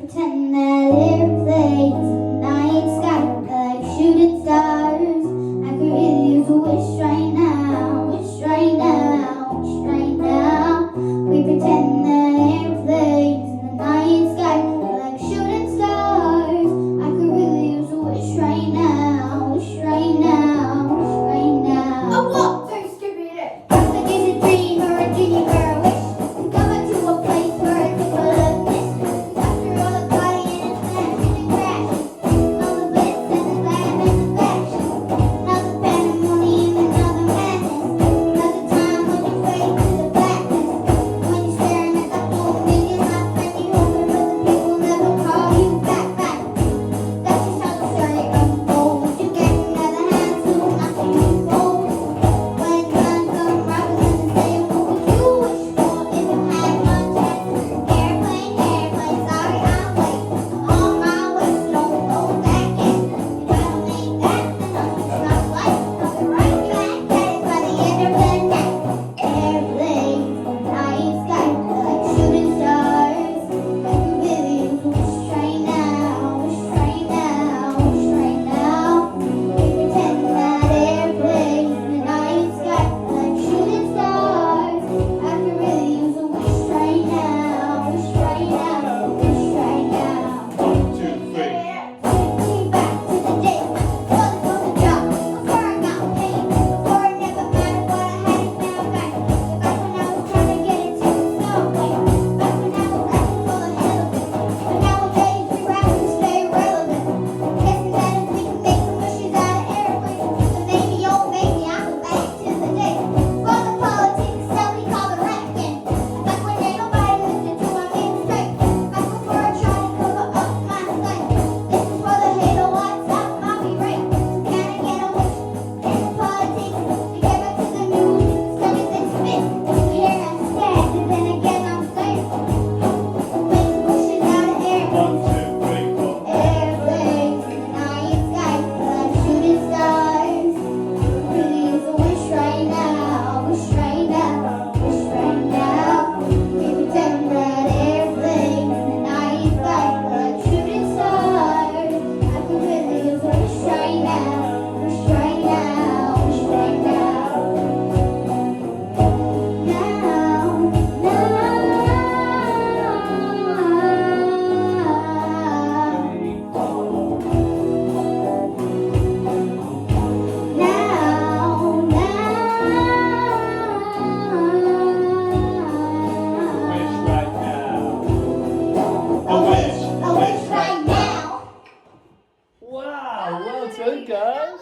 pretend that airplanes in the night sky are like shooting stars. I could really use a wish right now, wish right now, wish right now. We pretend that airplanes in the night sky are like shooting stars. I could really use a wish right now, wish right now, wish right now. A what? Don't give me it. Like it's a dream or a dream or a wish. We come into a place where it's a good miss. We got through all the partying and smashing and crashing. All the bliss and the glam and the fashion. Now the pandemonium and now the madness. Now the time when you fade to the blackness. When you're staring at the whole million, my friend, you hoping but the people never call you back. That's just how the story unfolds. You get another hand to knock you cold. When time comes robbing and say, what would you wish for if you had one chance? Airplane, airplane, sorry I'm late. I'm on my way, so don't go back in. If I don't make that, then I'll just my flight. I'll be right back at it by the end of the night. Airplane, night sky, like shooting stars. I can really use a wish right now, wish right now, wish right now. We pretend that airplanes in the night sky are like shooting stars. I can really use a wish right now, wish right now, wish right now. 1, 2, 3. Take me back to the day before the phone dropped, before I got paid, before it never mattered what I had it now back. Back when I was trying to get into the snow, back when I was asking for the hell of it. But nowadays we rap to stay relevant. Guessing that if we can make some wishes out of airplanes, then maybe, oh maybe I'll go back to the day before the politics that we call the rap game. Back when ain't nobody listened to my game straight. Back before I tried to cover up my slang. This is for the hater, what's up, mommy rate. So can I get a wish in the politics to get back to the music, the stories that spit. Here I'm scared, and then again I'm scared. Make wishes out of air. 1, 2, 3, 4. Airplanes in the night sky like shooting stars. Really use a wish right now, wish right now, wish right now. We pretend that airplanes in the night sky like shooting stars. I can really use a wish right now, wish right now, wish right now. Wish right now. A wish. A wish right now. Wow, well done, guys.